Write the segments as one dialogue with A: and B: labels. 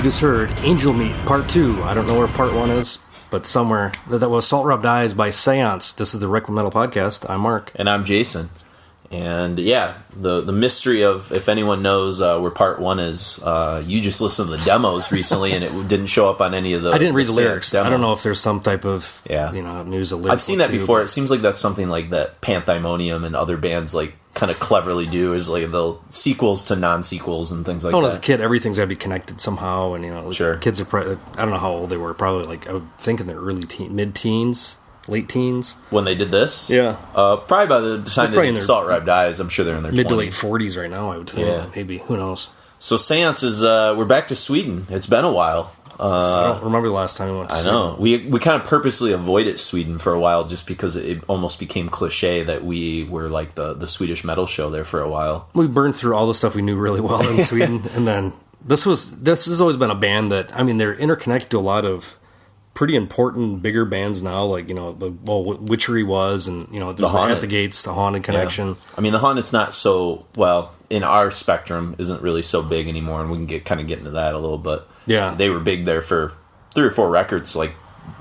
A: You just heard Angel Meat Part 2. I don't know where Part 1 is, but somewhere. That was Salt Rubbed Eyes by Seance. This is the Requiem Metal Podcast. I'm Mark.
B: And I'm Jason. And yeah, the mystery of, if anyone knows where Part 1 is, you just listened to the demos recently and it didn't show up on any of the
A: I didn't read the lyrics.
B: Demos.
A: I don't know if there's some type of news of lyrics.
B: I've seen that before. It seems like that's something like that Panthymonium and other bands like kind of cleverly do, is like the sequels to non-sequels and things like that.
A: As a kid, everything's got to be connected somehow, and
B: sure.
A: Kids are probably, I don't know how old they were, probably like, I would think in their mid-teens, late teens.
B: When they did this?
A: Yeah.
B: Probably by the time they did Salt Rubbed Eyes, I'm sure they're in their
A: mid
B: 20s.
A: to late 40s right now, I would think. Yeah. Maybe, who knows.
B: So Seance is, we're back to Sweden. It's been a while.
A: I don't remember the last time we went to Sweden.
B: I know. We kind of purposely avoided Sweden for a while just because it almost became cliche that we were like the Swedish metal show there for a while.
A: We burned through all the stuff we knew really well in Sweden, and then this has always been a band that, I mean, they're interconnected to a lot of pretty important bigger bands now, like, you know, Witchery was, and, you know, there's At the Gates, the Haunted connection.
B: Yeah. I mean, the Haunted's not so, well, in our spectrum, isn't really so big anymore, and we can get into that a little bit.
A: Yeah.
B: They were big there for 3 or 4 records, like,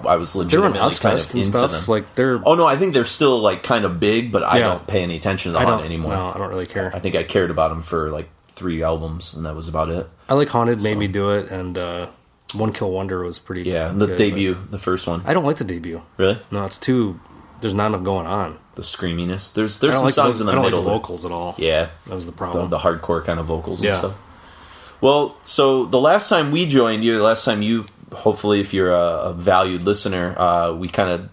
B: I was legitimately kind of into
A: stuff.
B: them.
A: Like they're
B: Oh no, I think they're still like kind of big, but I don't pay any attention to the Haunted anymore.
A: No, I don't really care.
B: I think I cared about them for like 3 albums, and that was about it.
A: I like Haunted, Made Me Do It, and One Kill Wonder was pretty
B: the
A: good,
B: debut, the first one.
A: I don't like the debut.
B: Really?
A: No, it's too... There's not enough going on.
B: The screaminess. There's some songs in the middle.
A: I don't like the vocals at all.
B: Yeah.
A: That was the problem.
B: The hardcore kind of vocals and stuff. Well, so the last time we joined you, hopefully if you're a valued listener, we kind of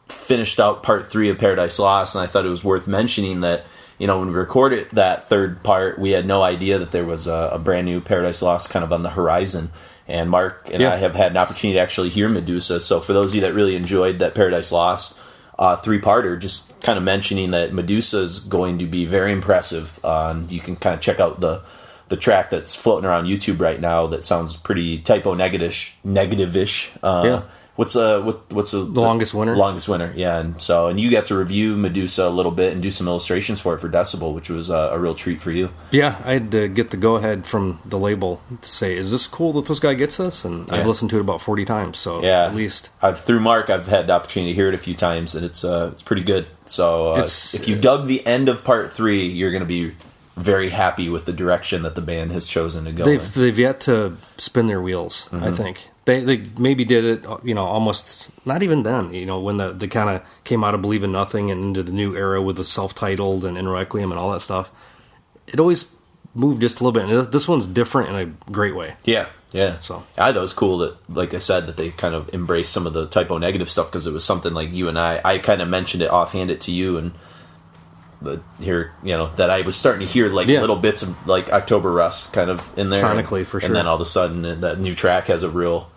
B: finished out part 3 of Paradise Lost, and I thought it was worth mentioning that, you know, when we recorded that third part, we had no idea that there was a brand new Paradise Lost kind of on the horizon. And Mark and I have had an opportunity to actually hear Medusa. So for those of you that really enjoyed that Paradise Lost 3-parter, just kind of mentioning that Medusa is going to be very impressive. You can kind of check out the track that's floating around YouTube right now that sounds pretty typo negative-ish. What's the
A: Longest Winter?
B: Longest Winter, yeah. And you got to review Medusa a little bit and do some illustrations for it for Decibel, which was a real treat for you.
A: Yeah, I had to get the go-ahead from the label to say, is this cool that this guy gets this? And I've listened to it about 40 times, so at least.
B: Through Mark, I've had the opportunity to hear it a few times, and it's pretty good. So if you dug the end of part 3, you're going to be very happy with the direction that the band has chosen to go in.
A: They've yet to spin their wheels, I think. They maybe did it, you know, almost, not even then, you know, when they kind of came out of Believe in Nothing and into the new era with the self-titled and In Requiem and all that stuff. It always moved just a little bit, and this one's different in a great way.
B: Yeah. So I thought it was cool that, like I said, that they kind of embraced some of the typo negative stuff, because it was something like you and I kind of mentioned it offhanded to you, and here, you know, that I was starting to hear like little bits of like October Rust kind of in there.
A: Sonically, for sure.
B: And then all of a sudden that new track has a real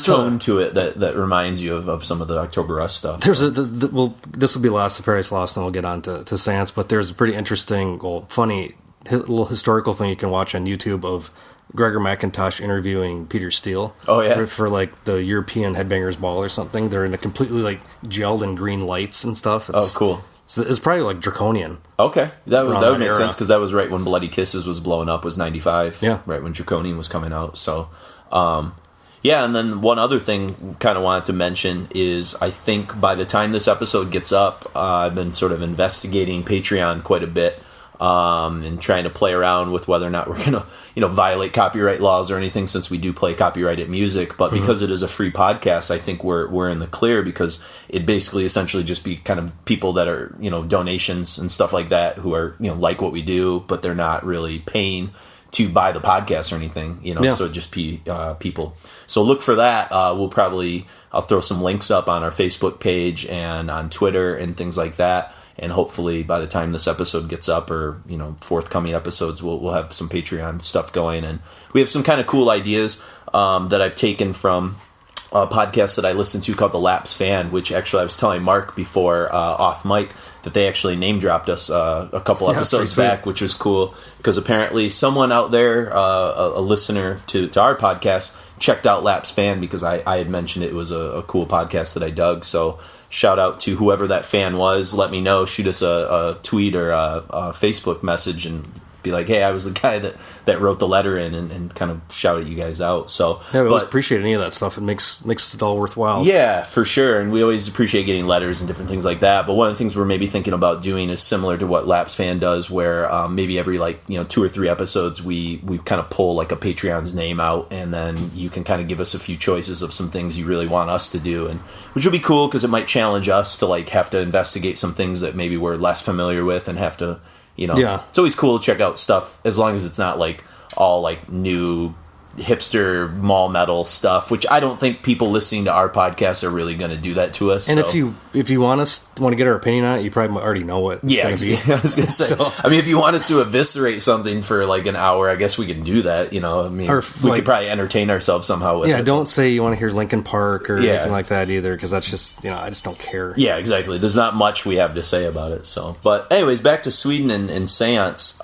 B: tone to it that reminds you of some of the October Rust stuff.
A: There's well, this will be the last of Paradise Lost, and we'll get on to Seance, but there's a pretty interesting, funny little historical thing you can watch on YouTube of Gregor McIntosh interviewing Peter Steele.
B: Oh, yeah.
A: For like the European Headbangers Ball or something. They're in a completely like gelled in green lights and stuff.
B: Cool.
A: So it's probably like Draconian.
B: Okay, that would make sense, because that was right when Bloody Kisses was blowing up, was 95.
A: Yeah.
B: Right when Draconian was coming out. So, and then one other thing kind of wanted to mention is, I think by the time this episode gets up, I've been sort of investigating Patreon quite a bit, and trying to play around with whether or not we're going to, you know, violate copyright laws or anything, since we do play copyrighted music. But because it is a free podcast, I think we're in the clear, because it basically essentially just be kind of people that are, you know, donations and stuff like that, who are, you know, like what we do, but they're not really paying to buy the podcast or anything, you know. So just people. So look for that. I'll throw some links up on our Facebook page and on Twitter and things like that. And hopefully by the time this episode gets up, or, you know, forthcoming episodes, we'll have some Patreon stuff going. And we have some kind of cool ideas that I've taken from a podcast that I listened to called The Laps Fan, which actually I was telling Mark before off mic that they actually name dropped us a couple episodes back, which was cool, because apparently someone out there, a listener to our podcast, checked out Laps Fan because I had mentioned it was a cool podcast that I dug. So shout out to whoever that fan was. Let me know. Shoot us a tweet or a Facebook message and be like, hey, I was the guy that wrote the letter in, and kind of shout at you guys out. So
A: we always appreciate any of that stuff. It makes it all worthwhile.
B: Yeah, for sure. And we always appreciate getting letters and different things like that. But one of the things we're maybe thinking about doing is similar to what Laps Fan does, where maybe every 2 or 3 episodes we kind of pull like a Patreon's name out, and then you can kind of give us a few choices of some things you really want us to do, and which would be cool, because it might challenge us to like have to investigate some things that maybe we're less familiar with and have to, you know. It's always cool to check out stuff, as long as it's not like all like new hipster mall metal stuff, which I don't think people listening to our podcast are really going to do that to us.
A: And if you want to get our opinion on it, you probably already know what it's going to be.
B: I was going to say. So, I mean, if you want us to eviscerate something for like an hour, I guess we can do that. You know, I mean, we could probably entertain ourselves somehow with it.
A: Don't say you want to hear Linkin Park or anything like that either, because that's just, I just don't care.
B: Yeah, exactly. There's not much we have to say about it. So, but anyways, back to Sweden and Seance.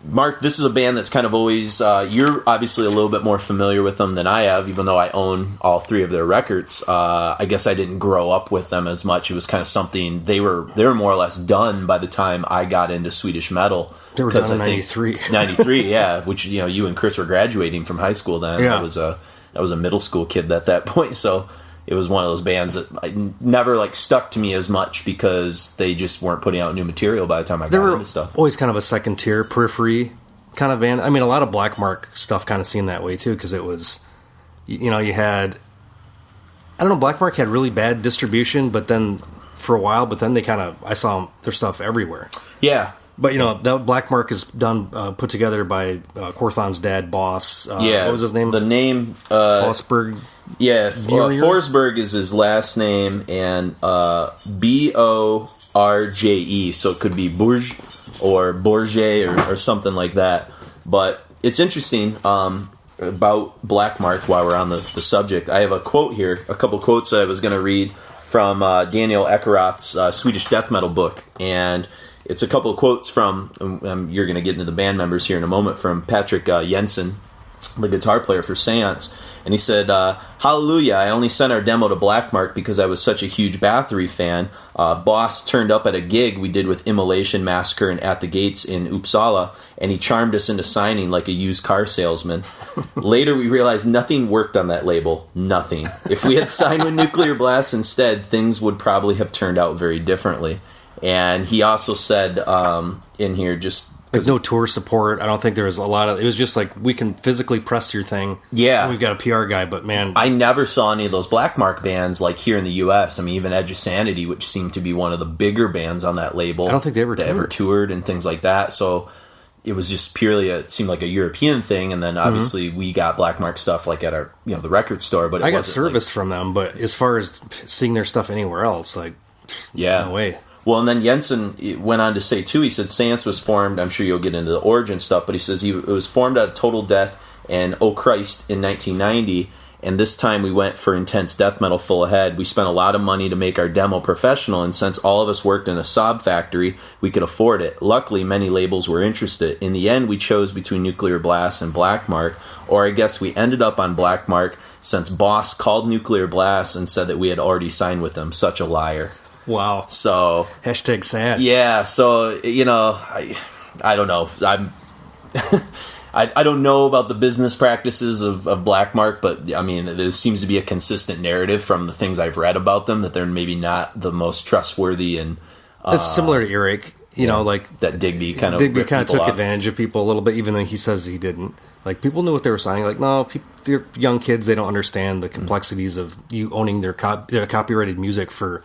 B: Mark, this is a band that's kind of always, you're obviously a little bit more familiar with them than I have, even though I own all 3 of their records. I guess I didn't grow up with them as much. It was kind of something, they were more or less done by the time I got into Swedish metal.
A: They were done in 93.
B: 93, yeah, which, you and Chris were graduating from high school then.
A: Yeah.
B: I was a middle school kid at that point, so it was one of those bands that never stuck to me as much because they just weren't putting out new material by the time I got into stuff.
A: Always kind of a second tier periphery kind of band. I mean, a lot of Black Mark stuff kind of seemed that way too, because it was, you had, I don't know, Black Mark had really bad distribution, but then for a while, I saw their stuff everywhere.
B: Yeah.
A: But that Black Mark is done, put together by Corthon's dad, Boss. What was his name?
B: The name
A: Fosberg.
B: Yeah, Forsberg is his last name, and Borje, so it could be Bourge or Borje or something like that. But it's interesting about Black Mark. While we're on the subject, I have a quote here, a couple quotes that I was going to read from Daniel Ekeroth's Swedish death metal book, and it's a couple of quotes from, you're going to get into the band members here in a moment, from Patrick Jensen, the guitar player for Seance. And he said, "Hallelujah, I only sent our demo to Black Mark because I was such a huge Bathory fan. Boss turned up at a gig we did with Immolation Massacre and At the Gates in Uppsala, and he charmed us into signing like a used car salesman. Later we realized nothing worked on that label. Nothing. If we had signed with Nuclear Blast instead, things would probably have turned out very differently." And he also said in here, just
A: there's no tour support. I don't think there was a lot of. It was just like, we can physically press your thing.
B: Yeah,
A: we've got a PR guy, but man,
B: I never saw any of those Black Mark bands here in the U.S. I mean, even Edge of Sanity, which seemed to be one of the bigger bands on that label.
A: I don't think they ever
B: toured and things like that. So it was just purely it seemed like a European thing. And then obviously we got Black Mark stuff at our the record store. But
A: I got service from them. But as far as seeing their stuff anywhere else, no way.
B: Well, and then Jensen went on to say, too, he said Seance was formed, I'm sure you'll get into the origin stuff, but he says it was formed out of Total Death and Oh Christ in 1990, and this time we went for intense death metal full ahead. We spent a lot of money to make our demo professional, and since all of us worked in a sob factory, we could afford it. Luckily, many labels were interested. In the end, we chose between Nuclear Blast and Black Mark, or I guess we ended up on Black Mark since Boss called Nuclear Blast and said that we had already signed with them. Such a liar.
A: Wow.
B: So
A: #sad.
B: Yeah. So I don't know. I don't know about the business practices of Black Mark, but I mean, there seems to be a consistent narrative from the things I've read about them that they're maybe not the most trustworthy, and
A: it's similar to Eric.
B: That Digby kind of
A: took advantage of people a little bit, even though he says he didn't. People knew what they were signing. No, they're young kids. They don't understand the complexities of you owning their copyrighted music for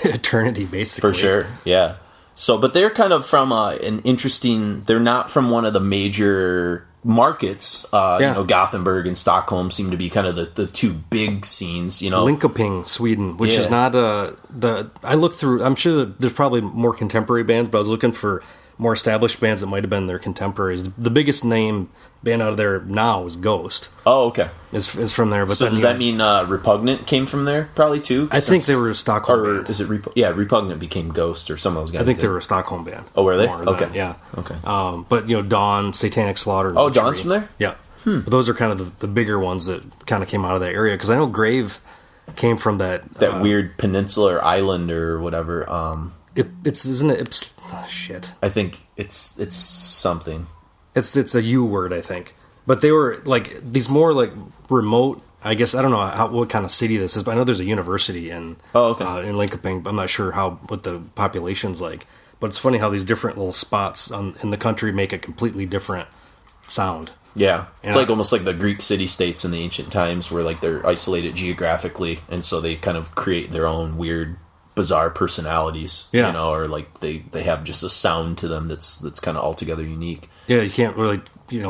A: eternity, basically.
B: For sure, yeah. So, but they're kind of from an interesting. They're not from one of the major markets. Gothenburg and Stockholm seem to be kind of the two big scenes.
A: Linköping, Sweden, which is not the. I looked through. I'm sure that there's probably more contemporary bands, but I was looking for more established bands that might have been their contemporaries. The biggest name band out of there now is Ghost.
B: Oh, okay.
A: Is from there. But
B: so does that mean Repugnant came from there? Probably too.
A: I think they were a Stockholm
B: or
A: band.
B: Is it Repugnant became Ghost or some of those guys?
A: I think they were a Stockholm band.
B: Oh, were they?
A: Okay. Yeah.
B: Okay.
A: But Dawn, Satanic Slaughter.
B: Oh, Dawn's from there?
A: Yeah. But those are kind of the bigger ones that kind of came out of that area, because I know Grave came from that
B: weird peninsula or island or whatever.
A: Isn't it? Shit.
B: I think it's something.
A: It's a U word, I think. But they were these more remote. I guess I don't know what kind of city this is, but I know there's a university in in Linköping. I'm not sure what the population's like. But it's funny how these different little spots in the country make a completely different sound.
B: Yeah, it's almost like the Greek city-states in the ancient times, where they're isolated geographically, and so they kind of create their own weird, bizarre personalities.
A: Yeah.
B: Or they have just a sound to them that's kind of altogether unique.
A: Yeah, you can't really,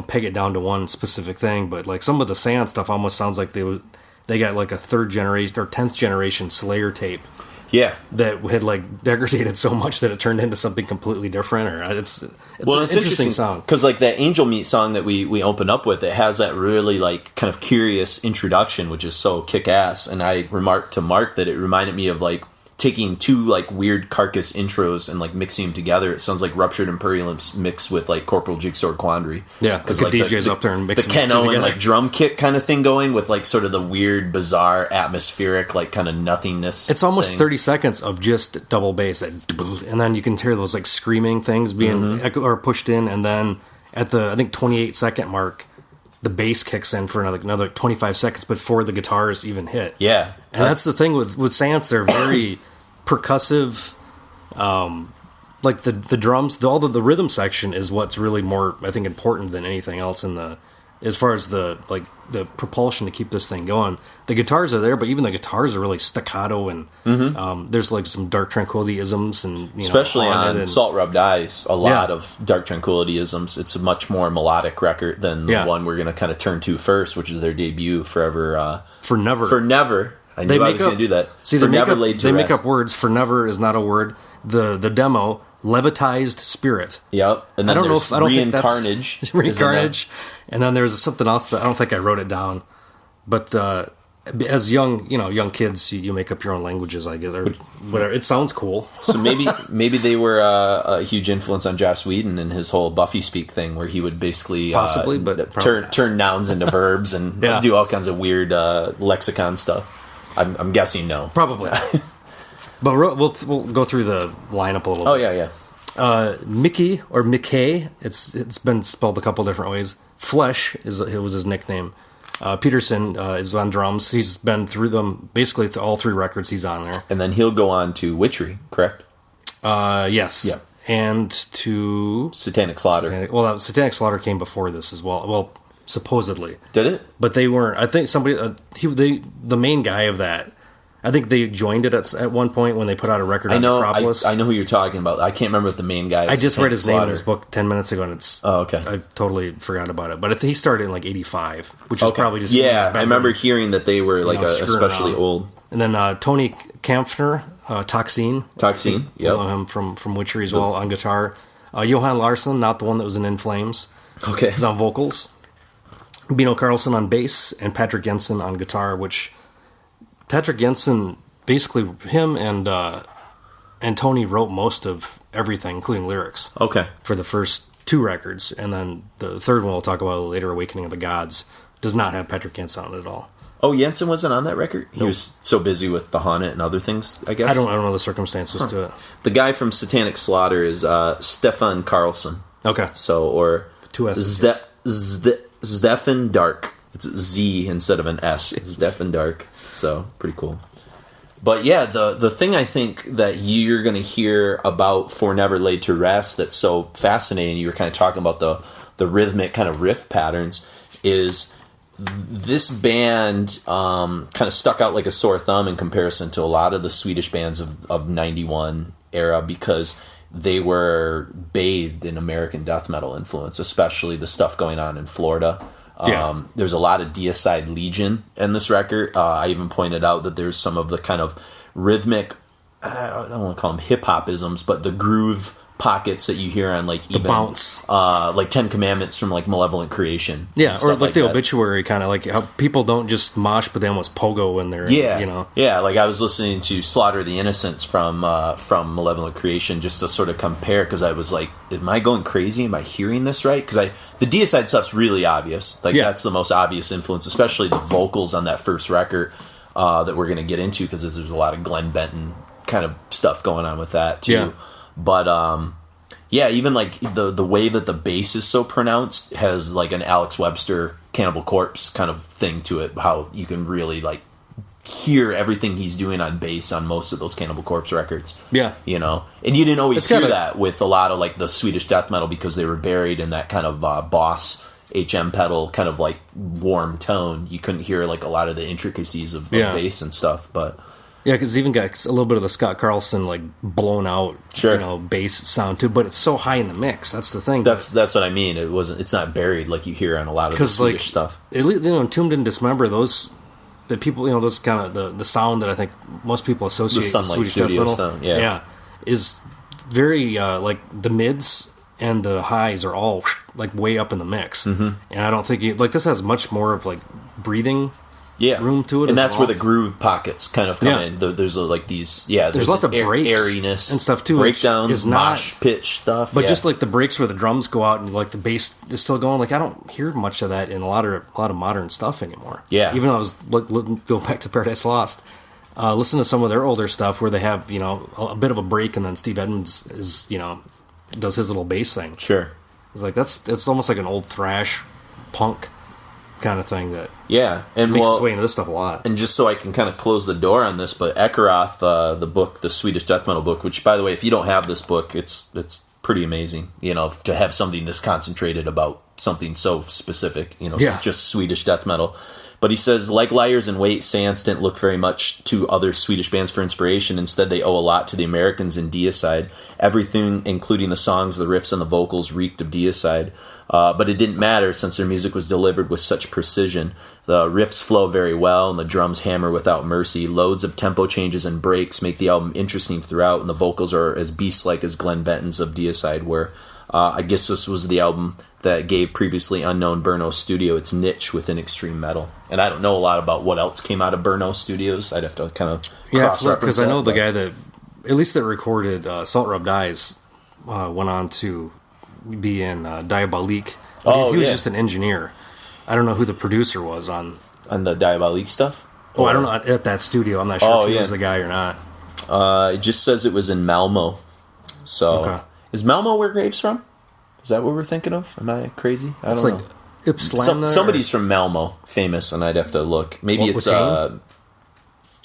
A: peg it down to one specific thing, but like some of the Seance stuff almost sounds like they got like a 3rd generation or 10th generation Slayer tape.
B: Yeah,
A: that had like degraded so much that it turned into something completely different. Or it's an interesting sound,
B: because like that Angel Meat song that we open up with, it has that really like kind of curious introduction, which is so kick ass. And I remarked to Mark that it reminded me of like taking 2 like weird Carcass intros and like mixing them together. It sounds like Ruptured Imperiums mixed with like Corporal Jigsaw Quandary.
A: Yeah, because like DJ's up there and mixing
B: the Keno and like drum kit kind of thing going with like sort of the weird, bizarre, atmospheric, like kind of nothingness.
A: It's almost 30 seconds of just double bass, and then you can hear those like screaming things being or pushed in, and then at the I think 28-second mark, the bass kicks in for another 25 seconds before the guitars even hit.
B: Yeah,
A: and that's the thing with Seance; they're very percussive. Like the drums, all the rhythm section is what's really more, I think, important than anything else as far as the propulsion to keep this thing going. The guitars are there, but even the guitars are really staccato, and there's like some Dark Tranquility isms, and
B: especially on Salt Rubbed Eyes, a lot of Dark Tranquility isms. It's a much more melodic record than the one we're going to kind of turn to first, which is their debut, Forever. For Never. I knew I was going to do that.
A: See, they make up words. For Never is not a word. The demo, Levitized Spirit.
B: Yep. And then I don't think that's
A: Reincarnage. And then there's something else that I don't think I wrote it down. But as young kids, you make up your own languages, I guess, or whatever. It sounds cool.
B: So maybe they were a huge influence on Joss Whedon and his whole Buffy speak thing, where he would basically
A: possibly, but
B: turn nouns into verbs and do all kinds of weird lexicon stuff. I'm guessing no.
A: Probably. But we'll go through the lineup a little bit.
B: Oh, yeah.
A: Mickey, or Mickey, it's been spelled a couple different ways. Flesh was his nickname. Peterson is on drums. He's been through them, basically all 3 records he's on there.
B: And then he'll go on to Witchery, correct?
A: Yes.
B: Yeah.
A: And to...
B: Satanic Slaughter.
A: Satanic Slaughter came before this as well. Well, supposedly.
B: Did it?
A: But they weren't. I think somebody... the main guy of that... I think they joined it at one point when they put out a record on Necropolis.
B: I know who you're talking about. I can't remember what the main guy is.
A: I just read his name in his book 10 minutes ago, and it's...
B: Oh, okay.
A: I totally forgot about it. But he started in, like, 85, which is probably just...
B: Yeah, I remember hearing that they were, like, especially old.
A: And then Tony Kampfner, Toxine.
B: Toxine, yep.
A: I know him from Witchery as well, on guitar. Johan Larsson, not the one that was in Flames.
B: Okay.
A: He's on vocals. Bino Carlson on bass, and Patrick Jensen on guitar, which... Patrick Jensen, basically, him and Tony wrote most of everything, including lyrics.
B: Okay.
A: For the first 2 records, and then the third one we'll talk about later, Awakening of the Gods, does not have Patrick Jensen on it at all.
B: Oh, Jensen wasn't on that record? He was so busy with The Haunted and other things, I guess?
A: I don't know the circumstances to it.
B: The guy from Satanic Slaughter is Stefan Karlsson.
A: Okay.
B: So, or...
A: 2 S's.
B: Stefan Dark. It's Z instead of an S. Stefan Dark. So, pretty cool. But yeah, the thing I think that you're going to hear about For Never Laid to Rest that's so fascinating, you were kind of talking about the rhythmic kind of riff patterns, is this band kind of stuck out like a sore thumb in comparison to a lot of the Swedish bands of 91 era, because they were bathed in American death metal influence, especially the stuff going on in Florida. There's a lot of Deicide Legion in this record. I even pointed out that there's some of the kind of rhythmic, I don't want to call them hip-hop-isms, but the groove pockets that you hear on like even
A: bounce,
B: like 10 Commandments from like Malevolent Creation.
A: Yeah, or like the Obituary, kind of like how people don't just mosh, but they almost pogo when they're,
B: Yeah, like I was listening to Slaughter the Innocents from Malevolent Creation just to sort of compare, because I was like, am I going crazy? Am I hearing this right? Because the Deicide stuff's really obvious. Like that's the most obvious influence, especially the vocals on that first record that we're going to get into, because there's a lot of Glenn Benton kind of stuff going on with that too. Yeah. But even like the way that the bass is so pronounced has like an Alex Webster Cannibal Corpse kind of thing to it, how you can really like hear everything he's doing on bass on most of those Cannibal Corpse records. Yeah. And you didn't always hear that with a lot of like the Swedish death metal, because they were buried in that kind of Boss HM pedal kind of like warm tone. You couldn't hear like a lot of the intricacies of bass and stuff, but
A: Yeah, because it's even got a little bit of the Scott Carlson like blown out, bass sound too. But it's so high in the mix. That's the thing.
B: That's what I mean. It's not buried like you hear on a lot of the Swedish stuff.
A: At least Entombed and Dismember, those the people, those kind of the sound that I think most people associate with Swedish death metal.
B: Sound, yeah,
A: is very like the mids and the highs are all like way up in the mix, and I don't think this has much more of like breathing. Room to it,
B: and that's where the groove pockets kind of come in. There's like these, there's
A: lots of breaks
B: airiness
A: and stuff too,
B: breakdowns, mosh pitch stuff.
A: But just like the breaks where the drums go out and like the bass is still going, like I don't hear much of that in a lot of modern stuff anymore.
B: Yeah,
A: even though I was go back to Paradise Lost, listen to some of their older stuff where they have a bit of a break, and then Steve Edmonds is does his little bass thing.
B: Sure,
A: it's like it's almost like an old thrash punk kind of thing that
B: and
A: makes its way into this stuff a lot.
B: And just so I can kind of close the door on this, but Ekeroth, the book, the Swedish death metal book, which by the way, if you don't have this book, it's pretty amazing, to have something this concentrated about something so specific, just Swedish death metal. But he says, like Liars in Wait, Seance didn't look very much to other Swedish bands for inspiration. Instead, they owe a lot to the Americans in Deicide. Everything, including the songs, the riffs, and the vocals, reeked of Deicide. But it didn't matter since their music was delivered with such precision. The riffs flow very well, and the drums hammer without mercy. Loads of tempo changes and breaks make the album interesting throughout, and the vocals are as beast-like as Glenn Benton's of Deicide were. I guess this was the album that gave previously unknown Brno Studio its niche within extreme metal. And I don't know a lot about what else came out of Brno Studios. I'd have to kind of cross-reference
A: because I know the guy that, at least that recorded Salt Rub Dies, went on to be in Diabolique. He was just an engineer. I don't know who the producer was on
B: the Diabolique stuff.
A: I don't know, at that studio. I'm not sure if he was the guy or not.
B: It just says it was in Malmo. So, is Malmo where Graves from? Is that what we're thinking of? Am I crazy? I don't know.
A: Ypsilanti.
B: Somebody's from Malmo, famous, and I'd have to look. Maybe it's
A: Isn't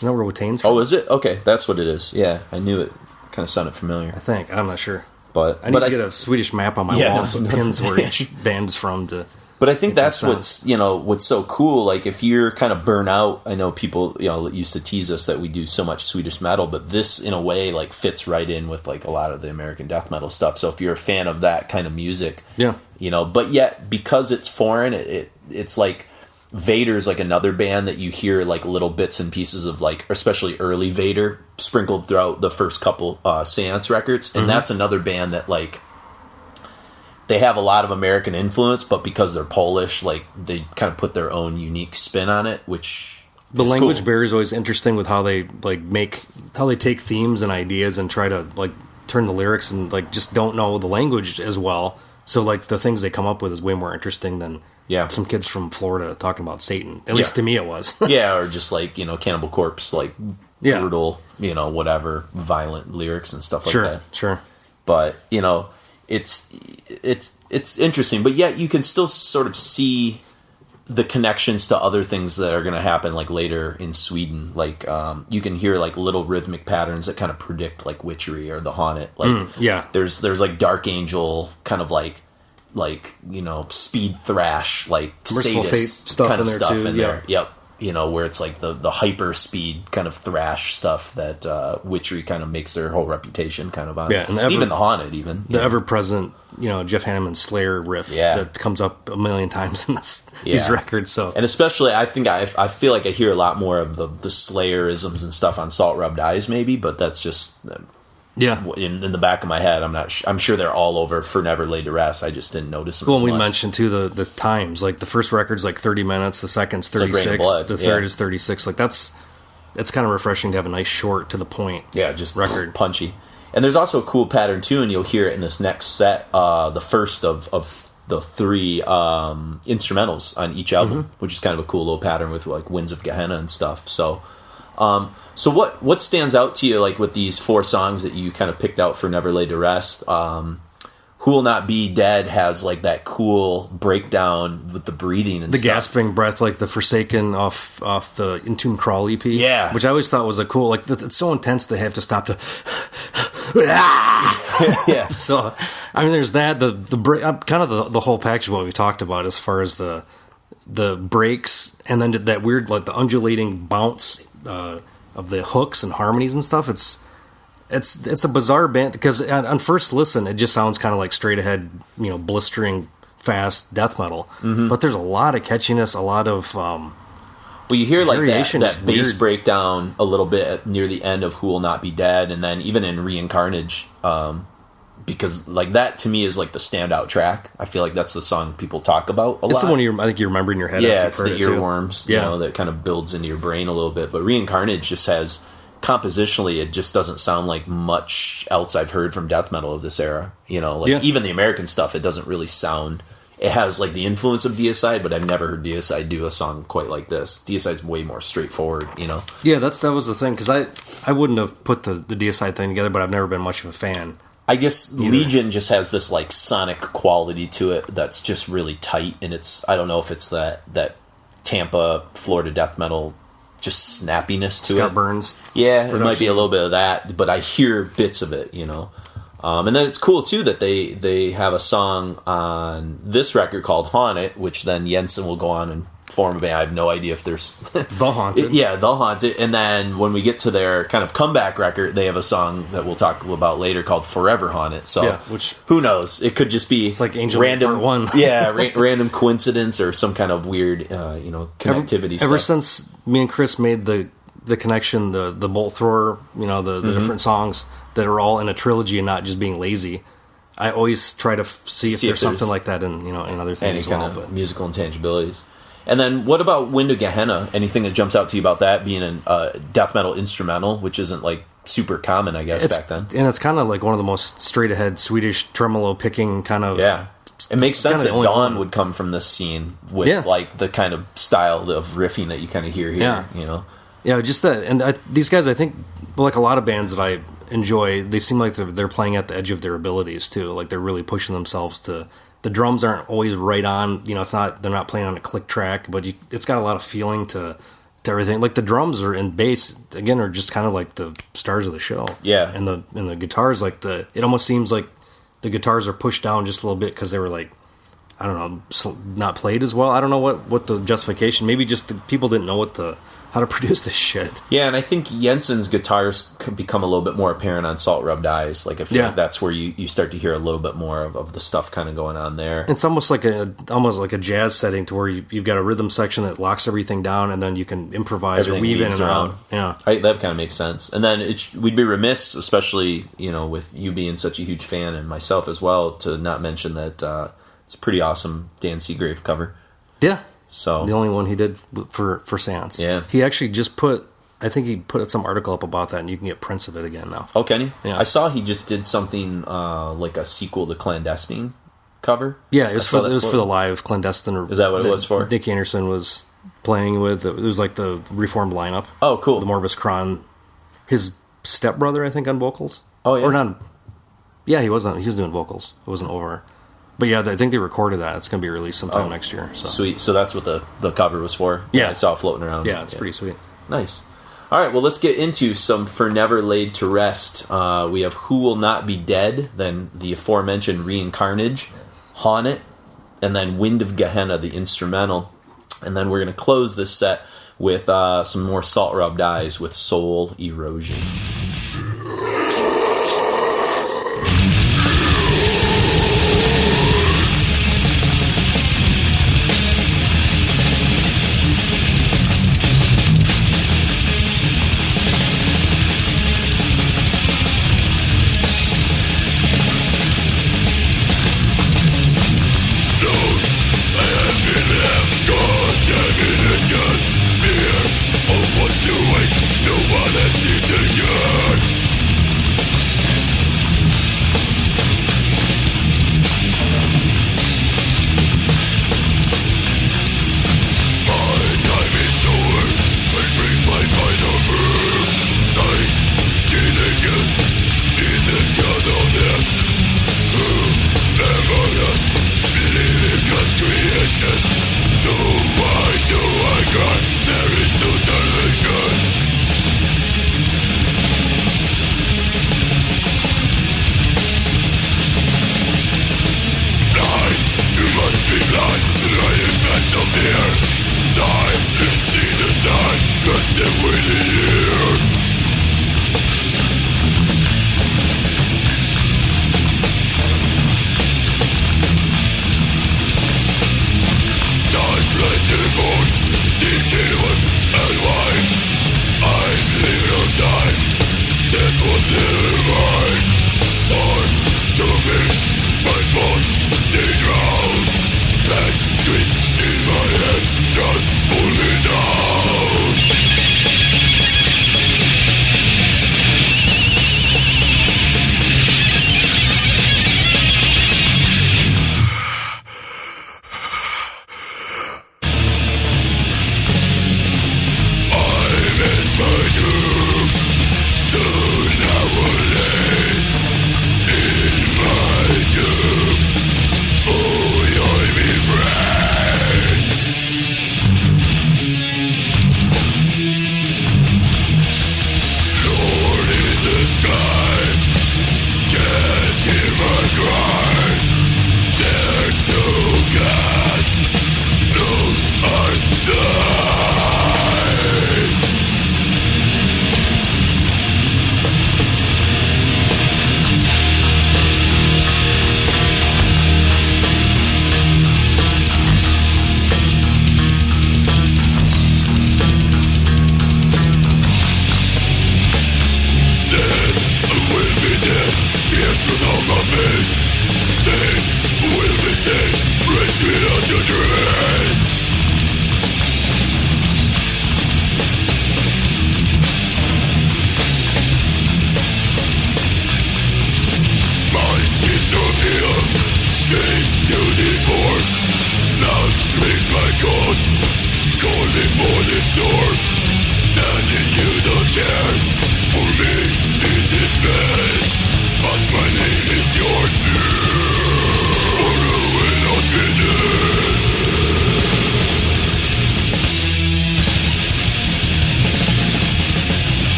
A: that where Watane's from?
B: Oh, is it? Okay, that's what it is. Yeah, I knew it. Kind of sounded familiar.
A: I think. I'm not sure.
B: But
A: I need to get a Swedish map on my wall with pins where each band's from to.
B: But I think that's what's so cool. Like if you're kind of burnt out, I know people used to tease us that we do so much Swedish metal, but this in a way like fits right in with like a lot of the American death metal stuff. So if you're a fan of that kind of music, but yet because it's foreign, it's like Vader's like another band that you hear like little bits and pieces of like, especially early Vader sprinkled throughout the first couple Seance records, and that's another band that like. They have a lot of American influence, but because they're Polish, like they kind of put their own unique spin on it, which
A: the language barrier is always interesting with how they take themes and ideas and try to like turn the lyrics and like just don't know the language as well. So like the things they come up with is way more interesting than some kids from Florida talking about Satan. At least to me it was.
B: Or just like, Cannibal Corpse, like brutal, whatever, violent lyrics and stuff like that.
A: Sure.
B: But, it's interesting, but yet you can still sort of see the connections to other things that are going to happen like later in Sweden. Like you can hear like little rhythmic patterns that kind of predict like Witchery or The Haunted. Like there's like Dark Angel kind of like speed thrash, like
A: Merciful Fate stuff
B: kind of
A: in there
B: stuff
A: too.
B: in there. Yep. Where it's like the hyper speed kind of thrash stuff that Witchery kind of makes their whole reputation kind of on.
A: Yeah, and
B: even The Haunted, the
A: ever-present, Jeff Hanneman Slayer riff that comes up a million times in these records. So,
B: and especially, I think I feel like I hear a lot more of the Slayerisms and stuff on Salt Rubbed Eyes, maybe, but that's just in the back of my head. I'm sure they're all over For Never Laid to Rest. I just didn't notice them.
A: Well, we mentioned too the times. Like the first record's like 30 minutes, the second's 36, the third is 36. Like that's kind of refreshing to have a nice short to the point.
B: Yeah, just
A: record
B: punchy. And there's also a cool pattern too, and you'll hear it in this next set. The first of the three instrumentals on each album, which is kind of a cool little pattern with like Winds of Gehenna and stuff. So. So what stands out to you like with these four songs that you kind of picked out for Never Laid to Rest? Who Will Not Be Dead has like that cool breakdown with the breathing and
A: the
B: stuff.
A: gasping breath, like the Forsaken off the Entombed Crawl EP.
B: Yeah,
A: which I always thought was a cool. Like it's so intense they have to stop to.
B: Yeah.
A: So I mean, there's that the break, kind of the whole package of what we talked about as far as the breaks, and then that weird like the undulating bounce. the hooks and harmonies and stuff. It's a bizarre band because on first listen, it just sounds kind of like straight ahead, blistering fast death metal. Mm-hmm. But there's a lot of catchiness, a lot of
B: well, you hear like that bass
A: weird.
B: breakdown a little bit near the end of Who Will Not Be Dead, and then even in Reincarnage, because like that to me is like the standout track. I feel like that's the song people talk about a lot.
A: It's the one I think you remember in your head.
B: Yeah, it's the earworms, that kind of builds into your brain a little bit. But Reincarnage just has, compositionally, it just doesn't sound like much else I've heard from death metal of this era. Even the American stuff, it doesn't really sound. It has like the influence of Deicide, but I've never heard Deicide do a song quite like this. Deicide's way more straightforward,
A: Yeah, that was the thing, because I wouldn't have put the Deicide thing together, but I've never been much of a fan.
B: I guess Legion just has this like sonic quality to it that's just really tight, and I don't know if it's that Tampa, Florida death metal just snappiness to
A: Scott
B: it.
A: Burns.
B: Yeah,
A: production.
B: It might be a little bit of that, but I hear bits of it, And then it's cool too that they have a song on this record called "Haunt It," which then Jensen will go on and form a band. I have no idea if there's
A: The Haunted.
B: Yeah, The Haunted. And then when we get to their kind of comeback record, they have a song that we'll talk about later called "Forever Haunted." So,
A: which
B: who knows? It could just be
A: like Angel
B: random
A: Part 1.
B: Random coincidence or some kind of weird, connectivity.
A: Ever since me and Chris made the connection, the Bolt Thrower, the different songs that are all in a trilogy and not just being lazy, I always try to see if there's something like that in other things as well.
B: Any kind of musical intangibilities. And then what about Wind of Gehenna? Anything that jumps out to you about that being a death metal instrumental, which isn't like super common, I guess, back then?
A: And it's kind of like one of the most straight ahead Swedish tremolo picking kind of.
B: Yeah. It makes sense that Dawn would come from this scene with like the kind of style of riffing that you kind of hear here,
A: Yeah, just that. And these guys, I think, like a lot of bands that I enjoy, they seem like they're playing at the edge of their abilities too. Like they're really pushing themselves to. The drums aren't always right on. It's not. They're not playing on a click track, but it's got a lot of feeling to everything. Like the drums and bass again are just kind of like the stars of the show.
B: Yeah,
A: and the guitars, like it almost seems like the guitars are pushed down just a little bit because they were like, I don't know, not played as well. I don't know what the justification. Maybe just the people didn't know how to produce this shit.
B: Yeah, and I think Jensen's guitars could become a little bit more apparent on Salt Rubbed Eyes. Like I feel like that's where you start to hear a little bit more of the stuff kind of going on there.
A: It's almost like a jazz setting to where you've got a rhythm section that locks everything down, and then you can improvise or weave in and out. Yeah,
B: that kind of makes sense. And then we'd be remiss, especially with you being such a huge fan and myself as well, to not mention that it's a pretty awesome Dan Seagrave cover.
A: Yeah.
B: So
A: the only one he did for Seance.
B: Yeah.
A: He actually just I think he put some article up about that, and you can get prints of it again now.
B: Oh, can he?
A: Yeah.
B: I saw he just did something like a sequel to Clandestine cover.
A: Yeah, it was for the live Clandestine.
B: Is that what it was for?
A: Nick Anderson was playing with. It was like the reformed lineup.
B: Oh, cool.
A: The Morbus Kron, his stepbrother, I think, on vocals.
B: Oh, yeah.
A: Or not. Yeah, he was doing vocals. It wasn't over. But yeah, I think they recorded that. It's going to be released sometime next year. So.
B: Sweet. So that's what the cover was for.
A: Yeah.
B: I saw it floating around.
A: Yeah, it's pretty sweet.
B: Nice. All right, well, let's get into some For Never Laid to Rest. We have Who Will Not Be Dead, then the aforementioned Reincarnage, Haunt It, and then Wind of Gehenna, the instrumental. And then we're going to close this set with some more Salt Rubbed Eyes with Soul Erosion.
C: Fear of what's doing, no one has seen to you.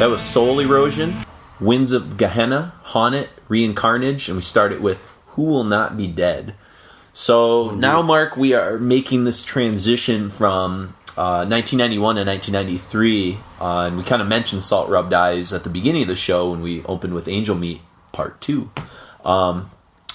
B: That was Soul Erosion, Winds of Gehenna, Haunted, Reincarnage, and we started with Who Will Not Be Dead. So now, Mark, we are making this transition from 1991 to 1993, and we kind of mentioned Salt Rubbed Eyes at the beginning of the show when we opened with Angel Meat Part 2. But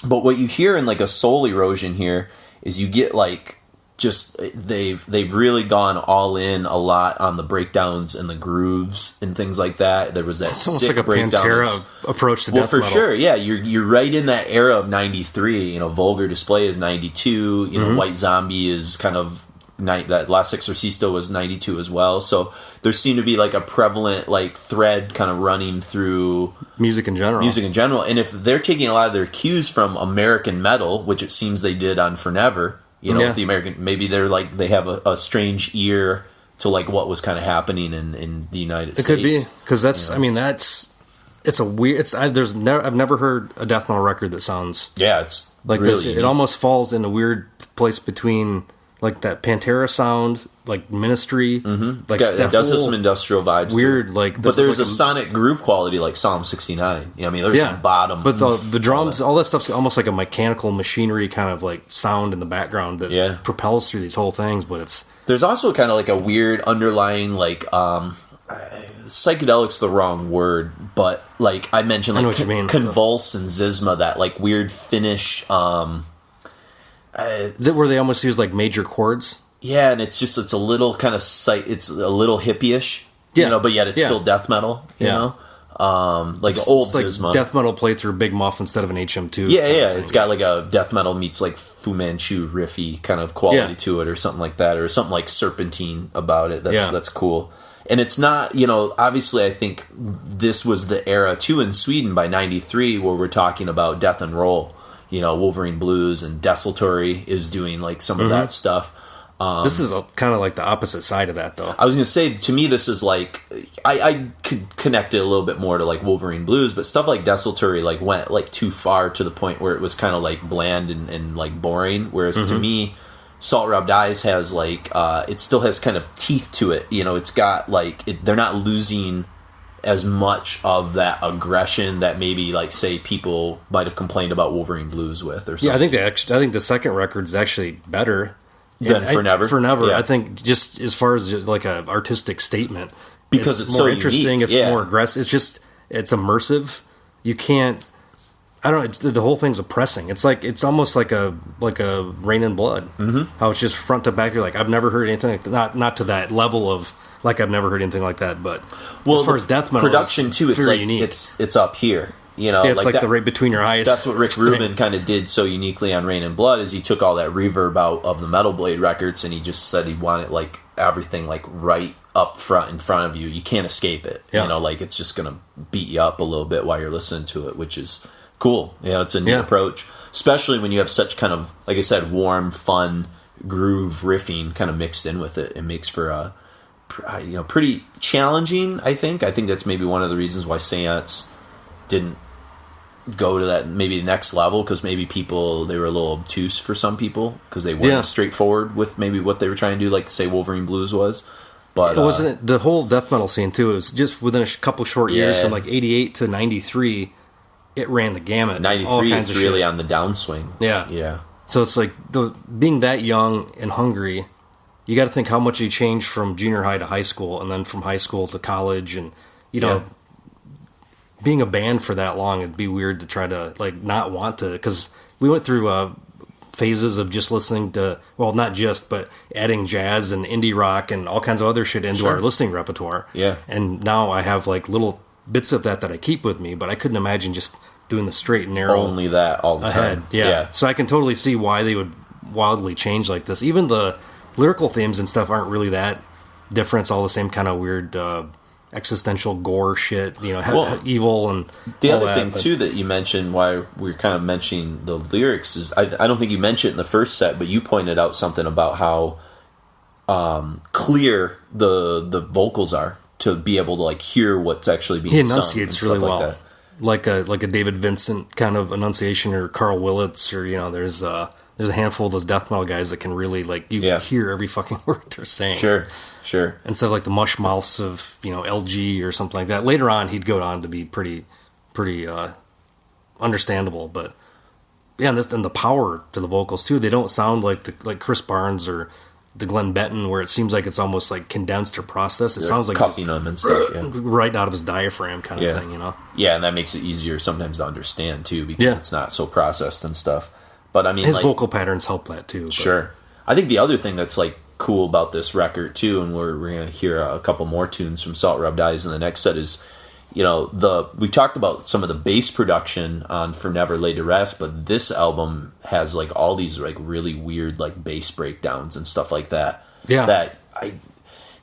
B: what you hear in like a Soul Erosion here is you get like just they've really gone all in a lot on the breakdowns and the grooves and things like that. There was that
A: it's almost like a Pantera approach to death metal.
B: Well, for sure, yeah. You're right in that era of '93. You know, Vulgar Display is '92. You know, White Zombie is kind of that last Exorcisto was '92 as well. So there seemed to be like a prevalent like thread kind of running through
A: music in general.
B: And if they're taking a lot of their cues from American metal, which it seems they did on Forever. You know, with the American, maybe they're like they have a strange ear to like what was kind of happening in the United States.
A: It could be because that's. I mean, it's a weird. I've never heard a death metal record that sounds.
B: Yeah, it's
A: like
B: really
A: this. It almost falls in a weird place between like that Pantera sound, like Ministry.
B: Like it does have some industrial vibes.
A: Weird,
B: but there's a sonic groove quality like Psalm 69. You know, I mean, there's some bottom.
A: But the drums, all that stuff's almost like a mechanical machinery kind of like sound in the background that propels through these whole things. But
B: there's also kind of like a weird underlying like psychedelic's the wrong word, but like I mentioned, like Convulse and Zizma, that like weird Finnish.
A: Where they almost use like major chords.
B: Yeah, and it's a little kind of it's a little hippie-ish, you know, but yet it's still death metal, you know? Like old Zizma.
A: Like death metal played through Big Muff instead of an HM2.
B: Yeah. It's got like a death metal meets like Fu Manchu riffy kind of quality to it or something like that, or something like Serpentine about it. That's cool. And it's not, you know, obviously I think this was the era too in Sweden by 93 where we're talking about death and roll. You know, Wolverine Blues and Desultory is doing like some of that stuff.
A: This is kind of like the opposite side of that, though.
B: I was going to say, to me, this is like I could connect it a little bit more to like Wolverine Blues, but stuff like Desultory like went like too far to the point where it was kind of like bland and like boring. Whereas to me, Salt Rubbed Eyes has like it still has kind of teeth to it. You know, it's got like they're not losing as much of that aggression that maybe like say people might have complained about Wolverine Blues with or something.
A: Yeah, I think the second record's actually better
B: than Forever.
A: I think just as far as just like a artistic statement,
B: because it's
A: more
B: so
A: interesting.
B: Unique.
A: It's more aggressive. It's immersive. You can't. I don't know. The whole thing's oppressing. It's almost like a Rain and Blood. How it's just front to back. You're like, I've never heard anything like that. Not to that level of like I've never heard anything like that. But as far as death metal
B: production too, it's
A: very
B: like
A: unique.
B: It's up here. You know,
A: it's like that, the right between your eyes.
B: That's what Rick Rubin kind of did so uniquely on Rain and Blood is he took all that reverb out of the Metal Blade records and he just said he wanted like everything like right up front in front of you. You can't escape it. You know, like it's just gonna beat you up a little bit while you're listening to it, which is cool. You know, it's a neat approach, especially when you have such kind of, like I said, warm, fun groove riffing kind of mixed in with it. It makes for a pretty challenging. I think that's maybe one of the reasons why Seance didn't go to that maybe next level, because maybe they were a little obtuse for some people because they weren't straightforward with maybe what they were trying to do, like say Wolverine Blues was. But
A: it wasn't the whole death metal scene too. It was just within a couple short years, from like 88 to 93. It ran the gamut.
B: 93 is really on the downswing.
A: Yeah. So it's like being that young and hungry, you got to think how much you changed from junior high to high school, and then from high school to college, and being a band for that long, it'd be weird to try to like not want to, because we went through phases of just listening to, well, not just, but adding jazz and indie rock and all kinds of other shit into our listening repertoire.
B: Yeah.
A: And now I have like little bits of that I keep with me, but I couldn't imagine just doing the straight and narrow.
B: Only that all the time.
A: Yeah. So I can totally see why they would wildly change like this. Even the lyrical themes and stuff aren't really that different. It's all the same kind of weird existential gore shit, evil and
B: the other thing too that you mentioned, why we're kind of mentioning the lyrics, is I don't think you mentioned it in the first set, but you pointed out something about how clear the vocals are to be able to like hear what's actually being sung.
A: He enunciates really well.
B: Like
A: like a David Vincent kind of enunciation, or Carl Willits, or there's a handful of those death metal guys that can really hear every fucking word they're saying.
B: Sure.
A: Instead of like the mush mouths of LG or something like that. Later on, he'd go on to be pretty understandable, but yeah, and the power to the vocals too. They don't sound like Chris Barnes or the Glenn Benton, where it seems like it's almost like condensed or processed. It sounds like
B: cupping them and stuff,
A: right out of his diaphragm kind of thing,
B: Yeah, and that makes it easier sometimes to understand too, because it's not so processed and stuff. But I mean,
A: his vocal patterns help that too.
B: Sure. I think the other thing that's like cool about this record too, and we're going to hear a couple more tunes from Salt Rub Dies in the next set, is we talked about some of the bass production on For Never Laid to Rest, but this album has like all these like really weird like bass breakdowns and stuff like that.
A: Yeah.
B: That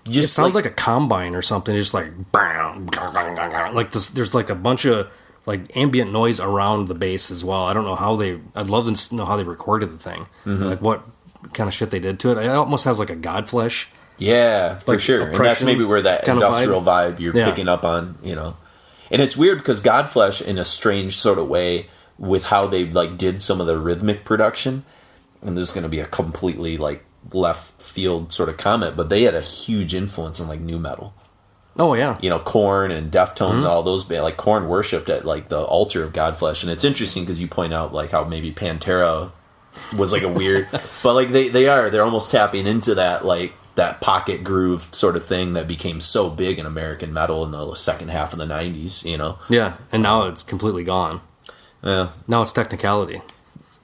A: it sounds like a combine or something, just like like this. There's like a bunch of like ambient noise around the bass as well. I don't know how I'd love to know how they recorded the thing. Mm-hmm. Like what kind of shit they did to it. It almost has like a Godflesh.
B: Yeah, for sure. And that's maybe where that industrial vibe you're picking up on, And it's weird because Godflesh, in a strange sort of way, with how they like did some of the rhythmic production, and this is going to be a completely like left field sort of comment, but they had a huge influence on like nu metal.
A: Oh yeah,
B: Korn and Deftones and all those bands. Like Korn worshipped at like the altar of Godflesh, and it's interesting because you point out like how maybe Pantera was like a weird, but like they're almost tapping into that like that pocket groove sort of thing that became so big in American metal in the second half of the 90s,
A: Yeah, and now it's completely gone.
B: Yeah.
A: Now it's technicality.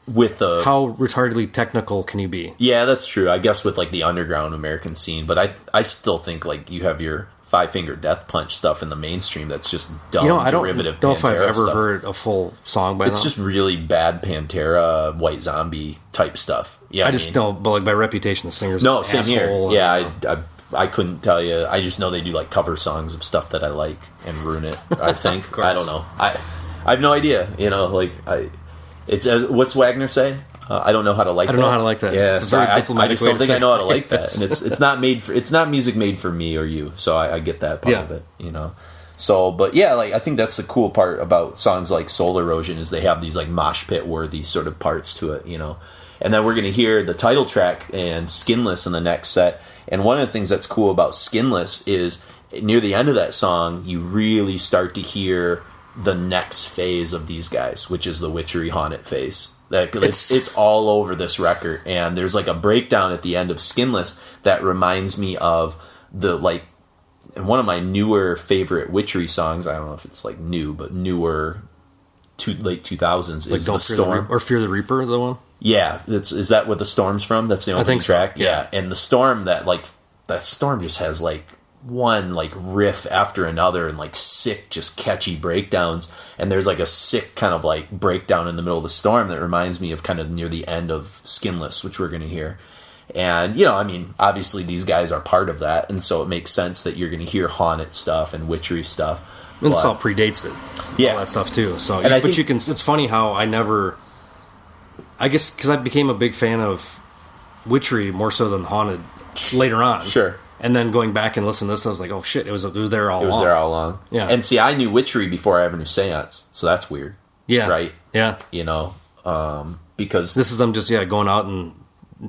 B: With the...
A: How retardedly technical can you be?
B: Yeah, that's true. I guess with like the underground American scene, but I still think like you have your Five Finger Death Punch stuff in the mainstream that's just dumb derivative Pantera
A: know if I've ever
B: stuff.
A: Heard a full song by
B: It's just really bad Pantera, White Zombie type stuff. Yeah,
A: I just don't, but like by reputation, the singer's
B: no, same here. Yeah,
A: and,
B: I couldn't tell you. I just know they do like cover songs of stuff that I like and ruin it. I think I don't know. I have no idea. It's what's Wagner say? I don't know how to like.
A: I don't know how to like that.
B: Yeah,
A: it's a very
B: I just don't think I know how to like that. And it's not made for. It's not music made for me or you. So I get that part of it. So, but yeah, like I think that's the cool part about songs like Soul Erosion is they have these like mosh pit worthy sort of parts to it. And then we're going to hear the title track and Skinless in the next set. And one of the things that's cool about Skinless is near the end of that song, you really start to hear the next phase of these guys, which is the Witchery Haunted phase. Like it's all over this record. And there's like a breakdown at the end of Skinless that reminds me of the like one of my newer favorite Witchery songs. I don't know if it's like new, but newer late 2000s
A: like
B: is The Storm.
A: Or Fear the Reaper, the one?
B: Yeah, is that what The Storm's from? That's the opening track?
A: So. Yeah.
B: And The Storm, that Storm just has like one like riff after another and like sick, just catchy breakdowns. And there's like a sick kind of like breakdown in the middle of The Storm that reminds me of kind of near the end of Skinless, which we're going to hear. And, I mean, obviously these guys are part of that. And so it makes sense that you're going to hear Haunted stuff and Witchery stuff.
A: And this all predates it.
B: Yeah.
A: All that stuff too. So,
B: and
A: it's funny how I guess because I became a big fan of Witchery more so than Haunted later on.
B: Sure.
A: And then going back and listening to this, I was like, oh shit, it was there all along.
B: It was there all along.
A: Yeah.
B: And see, I knew Witchery before I ever knew Seance. So that's weird.
A: Yeah.
B: Right?
A: Yeah.
B: Because...
A: This is them just, going out and,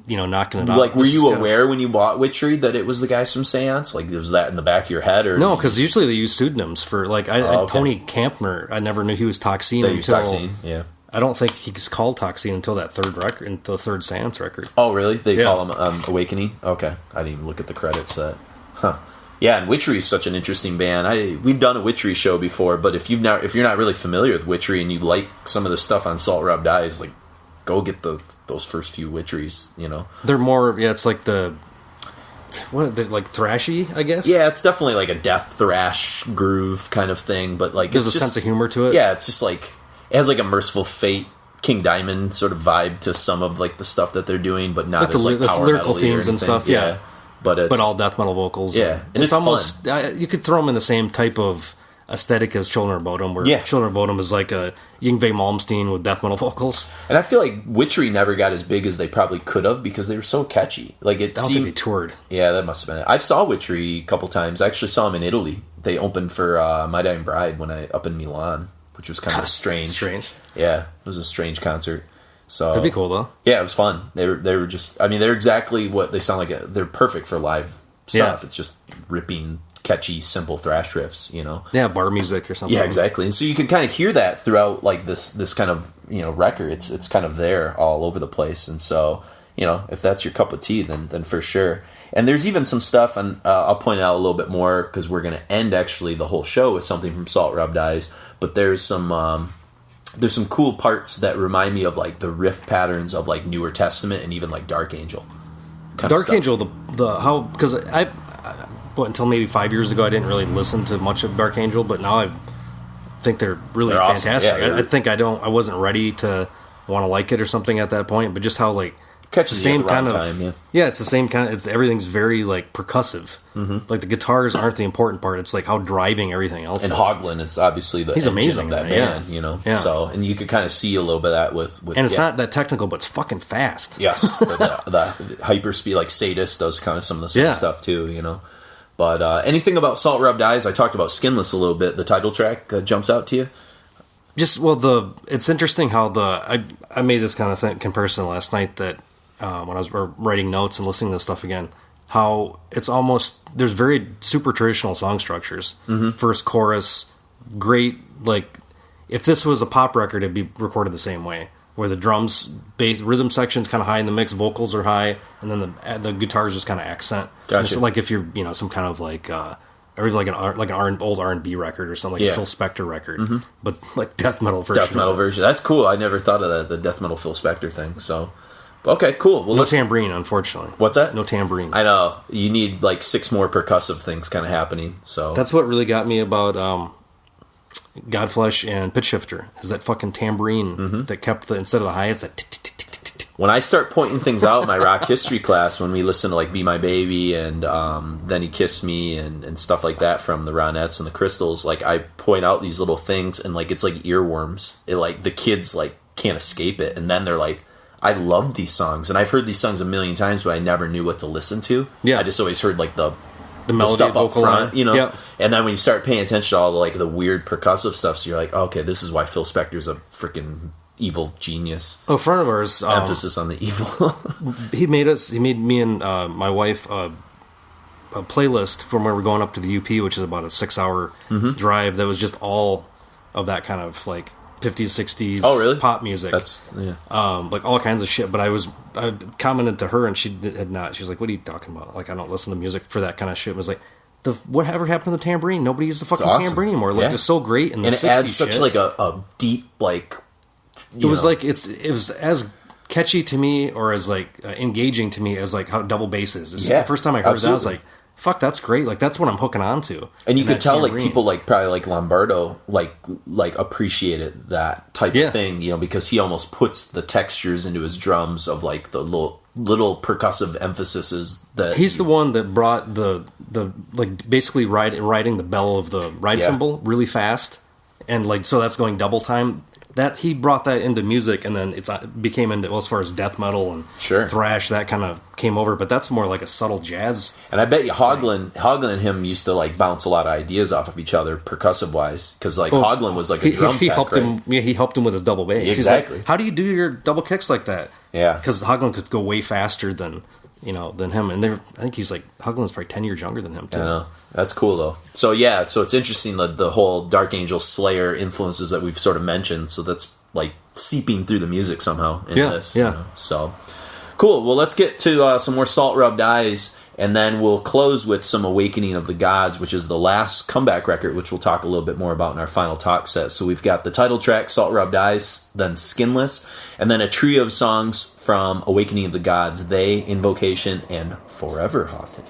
A: knocking it out.
B: Like, were you aware when you bought Witchery that it was the guys from Seance? Like, was that in the back of your head? Or
A: no, because usually they use pseudonyms for, like, Tony Kampner, I never knew he was Toxine until...
B: Toxine, yeah.
A: I don't think he's called Toxine until that third record, until the third Seance record.
B: Oh, really? They call him Awakening? Okay. I didn't even look at the credits. Huh. Yeah, and Witchery is such an interesting band. We've done a Witchery show before, but if you're not really familiar with Witchery and you like some of the stuff on Salt Rub Dies, like, go get those first few Witcheries,
A: They're more, it's like like thrashy, I guess?
B: Yeah, it's definitely like a death thrash groove kind of thing, but like...
A: There's a sense of humor to it?
B: Yeah, it's just like... It has like a Merciful Fate, King Diamond sort of vibe to some of like the stuff that they're doing, but not as like
A: the
B: power
A: lyrical
B: metal-y
A: themes and stuff, yeah.
B: But
A: all death metal vocals.
B: Yeah, and it's
A: almost
B: fun.
A: You could throw them in the same type of aesthetic as Children of Bodom, where Children of Bodom is like a Yngwie Malmsteen with death metal vocals.
B: And I feel like Witchery never got as big as they probably could have because they were so catchy. Like
A: I don't think they toured.
B: Yeah, that must have been it. I saw Witchery a couple times. I actually saw them in Italy. They opened for My Dying Bride up in Milan, which was kind of strange.
A: Strange.
B: Yeah, it was a strange concert. So
A: That'd be cool though.
B: Yeah, it was fun. They were just. I mean, they're exactly what they sound like. They're perfect for live stuff.
A: Yeah.
B: It's just ripping, catchy, simple thrash riffs.
A: Yeah, bar music or something.
B: Yeah, exactly. And so you can kind of hear that throughout like this kind of record. It's kind of there all over the place. And so if that's your cup of tea, then for sure. And there's even some stuff, and I'll point out a little bit more because we're going to end actually the whole show with something from Salt Rubbed Eyes. But there's some cool parts that remind me of like the riff patterns of like Newer Testament and even like Dark Angel.
A: Dark Angel, because until maybe 5 years ago I didn't really listen to much of Dark Angel, but now I think they're really fantastic.
B: Awesome. Yeah,
A: I think I wasn't ready to want to like it or something at that point, but just how like
B: catches
A: the same
B: you at the
A: kind of
B: time,
A: it's the same kind of everything's very like percussive. Like the guitars aren't the important part, it's like how driving everything else
B: and
A: is.
B: Hoagland is obviously the
A: he's
B: engine
A: amazing
B: of that
A: yeah.
B: band,
A: Yeah.
B: So and you could kind of see a little bit of that with
A: and it's not that technical, but it's fucking fast.
B: Yes, the hyper speed, like Sadist does kind of some of the same stuff too, But anything about Salt Rubbed Eyes? I talked about Skinless a little bit. The title track jumps out to you.
A: It's interesting how I made this kind of comparison last night that when I was writing notes and listening to this stuff again, how it's almost there's very super traditional song structures. First chorus, great. Like if this was a pop record, it'd be recorded the same way, where the drums, bass, rhythm section's kind of high in the mix, vocals are high, and then the guitars just kind of accent.
B: Gotcha.
A: It's like if you're some kind of like. Or like an old R&B record or something, like a Phil Spector record, but like death metal version.
B: Death metal version. That's cool. I never thought of that, the death metal Phil Spector thing. So, okay, cool. Well,
A: no tambourine, unfortunately.
B: What's that?
A: No tambourine.
B: I know. You need like 6 more percussive things kind of happening. So
A: that's what really got me about Godflesh and Pitch Shifter, is that fucking tambourine that kept instead of the hi, it's that.
B: When I start pointing things out in my rock history class, when we listen to like Be My Baby and Then He Kissed Me and stuff like that from the Ronettes and the Crystals, like I point out these little things and like it's like earworms. It like the kids like can't escape it, and then they're like, I love these songs, and I've heard these songs a million times, but I never knew what to listen to.
A: Yeah,
B: I just always heard like the
A: melody,
B: stuff up front,
A: Yep.
B: And then when you start paying attention to all the like the weird percussive stuff, so you're like, okay, this is why Phil Spector's a freaking evil genius.
A: A friend of ours,
B: emphasis on the evil.
A: he made me and my wife a playlist from where we're going up to the UP, which is about a 6-hour drive. That was just all of that kind of like 50s, 60s pop music.
B: That's
A: like all kinds of shit. But I commented to her and she had not. She was like, "What are you talking about? Like I don't listen to music for that kind of shit." It was like, whatever happened to the tambourine? Nobody uses the fucking tambourine anymore. Like it's so great in the 60s.
B: And it adds such like a deep like.
A: It was like it was as catchy to me or as like engaging to me as like how double bass is. The first time I heard that, I was like, "Fuck, that's great!" Like that's what I'm hooking on to.
B: And you could tell tambourine. Like people like probably like Lombardo like appreciated that type of thing, because he almost puts the textures into his drums of like the little percussive emphases that
A: he's the one that brought the like basically riding the bell of the ride cymbal really fast, and like so that's going double time. That he brought that into music, and then it became into as far as death metal and thrash, that kind of came over. But that's more like a subtle jazz.
B: And I bet you Hoagland and him used to like bounce a lot of ideas off of each other percussive wise, because like Hoagland was like a drum tech,
A: helped him. Yeah, he helped him with his double bass.
B: Exactly.
A: He's like, how do you do your double kicks like that?
B: Yeah,
A: because Hoagland could go way faster than him, and I think he's like Hoagland's probably 10 years younger than him too.
B: I know. That's cool though. So so it's interesting the whole Dark Angel Slayer influences that we've sort of mentioned. So that's like seeping through the music somehow in this.
A: Yeah.
B: So cool. Well, let's get to some more Salt Rubbed Eyes, and then we'll close with some Awakening of the Gods, which is the last comeback record, which we'll talk a little bit more about in our final talk set. So we've got the title track, Salt Rubbed Eyes, then Skinless, and then a trio of songs from Awakening of the Gods, They, Invocation, and Forever Haunted.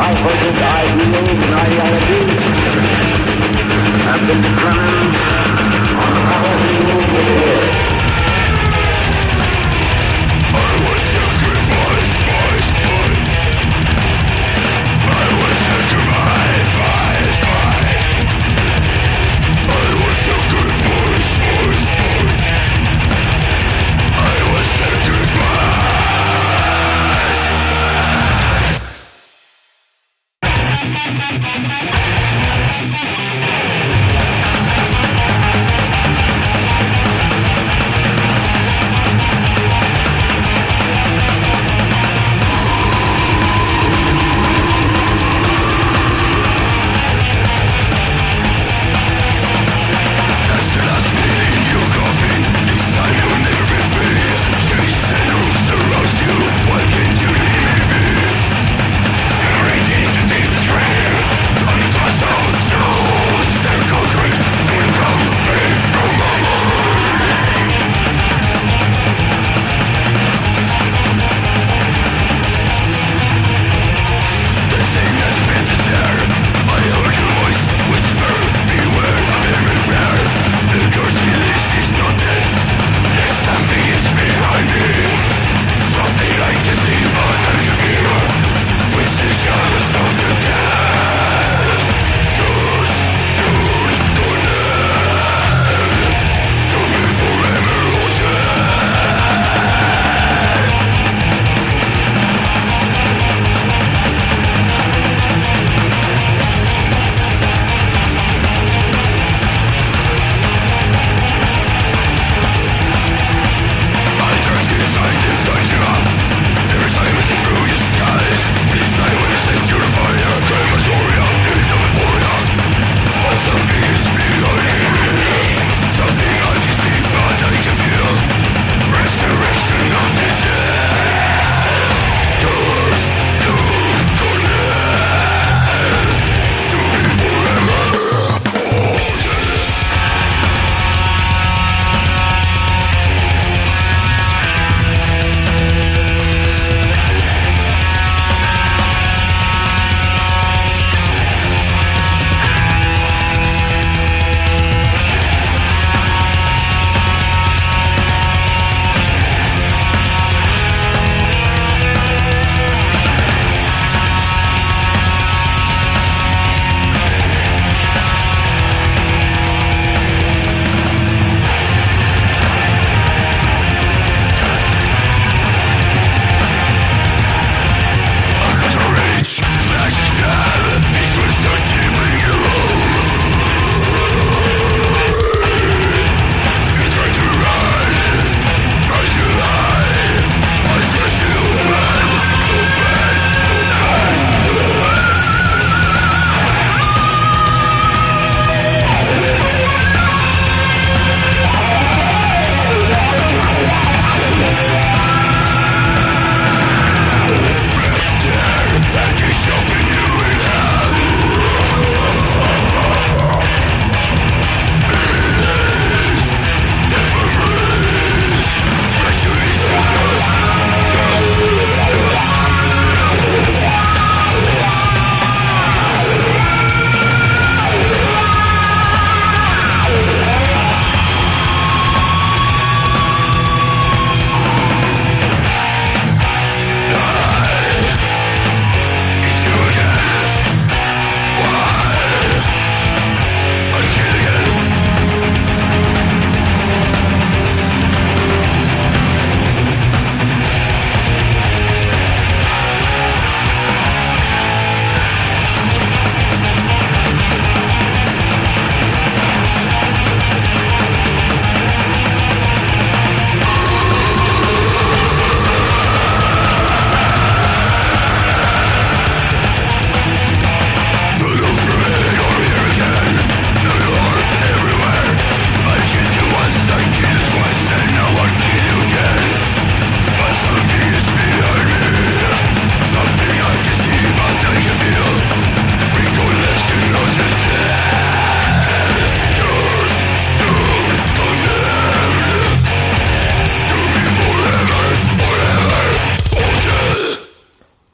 C: life-focused ideals and ideologies have been determined on the battlefield of the earth. I was sacrificed. I was sacrificed. I was sacrificed. I was sacrificed. What can you leave me be? Reading the deepest grave.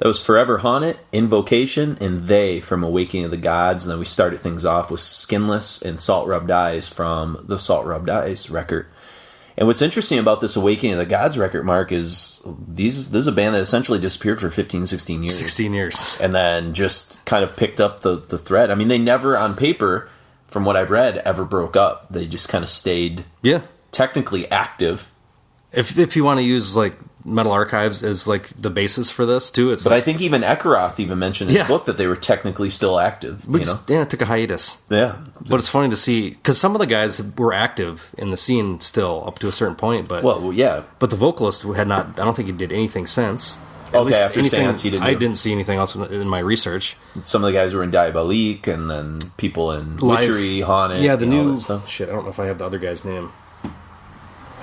B: That was Forever Haunted, Invocation, and They from Awakening of the Gods. And then we started things off with Skinless and Salt Rubbed Eyes from the Salt Rubbed Eyes record. And what's interesting about this Awakening of the Gods record, Mark, is this is a band that essentially disappeared for 15, 16 years.
A: 16 years.
B: And then just kind of picked up the thread. I mean, they never, on paper, from what I've read, ever broke up. They just kind of stayed technically active.
A: If you want to use, like, Metal Archives as, like, the basis for this, too. But
B: I think even Ekaroth even mentioned in his book that they were technically still active.
A: It took a hiatus.
B: Yeah.
A: But it's funny to see, because some of the guys were active in the scene still up to a certain point. But But the vocalist had not, I don't think he did anything since.
B: After Seance, he didn't.
A: I didn't see anything else in my research.
B: Some of the guys were in Diabolique, and then people in Witchery, Haunted.
A: Yeah, the new shit. I don't know if I have the other guy's name.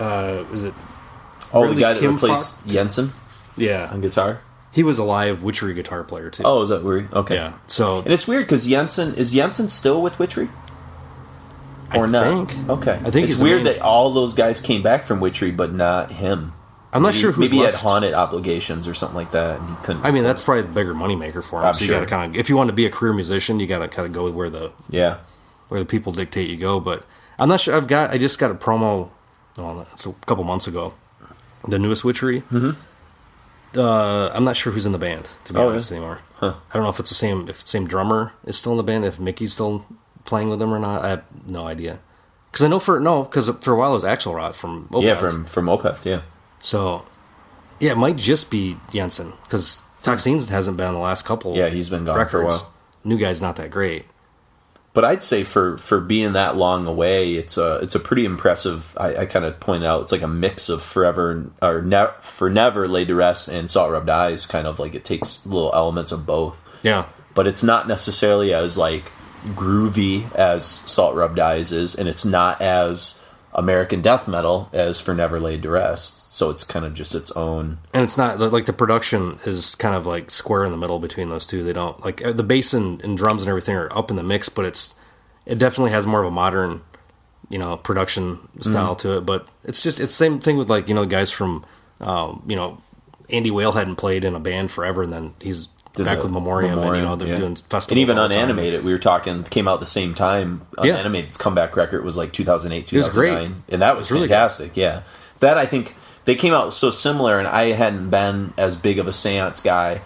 A: Is it?
B: The guy that replaced Jensen?
A: Yeah.
B: On guitar?
A: He was a live Witchery guitar player, too.
B: Oh, is that weird? Okay.
A: Yeah. So,
B: and it's weird, because is Jensen still with Witchery? Or not? Okay.
A: I think
B: it's weird that all those guys came back from Witchery, but not him.
A: I'm not sure who's
B: maybe
A: left.
B: He had Haunted obligations or something like that, and he couldn't.
A: I mean, that's probably the bigger moneymaker for him.
B: I'm
A: so you
B: sure.
A: got to kind of, if you want to be a career musician, you got to kind of go where the people dictate you go. But I'm not sure. I just got a promo. Well, it's a couple months ago. The newest Witchery. Mm-hmm. I'm not sure who's in the band, to be honest, anymore.
B: Huh.
A: I don't know if it's the same drummer is still in the band, if Mickey's still playing with them or not. I have no idea. Because I know for a while it was Axelrod from Opeth.
B: Yeah, from Opeth, yeah.
A: So, yeah, it might just be Jensen, because Toxins hasn't been on the last couple.
B: Yeah, he's been gone
A: records.
B: for a while.
A: New guy's not that great.
B: But I'd say for being that long away, it's a pretty impressive. I kind of pointed out it's like a mix of For Never Laid to Rest and Salt Rubbed Eyes. Kind of like it takes little elements of both.
A: Yeah,
B: but it's not necessarily as like groovy as Salt Rubbed Eyes is, and it's not as American death metal as For Never Laid to Rest. So it's kind of just its own.
A: And it's not like the production is kind of like square in the middle between those two. They don't like the bass and drums and everything are up in the mix, but it definitely has more of a modern, production style to it. But it's the same thing with like, guys from, Andy Whale hadn't played in a band forever, and then he's back with Memoriam and they're doing festivals.
B: And even Unanimated, we were talking, came out the same time. Unanimated's comeback record was like 2008, 2009. It was great. And that was fantastic, really good. That, I think, they came out so similar, and I hadn't been as big of a Seance guy.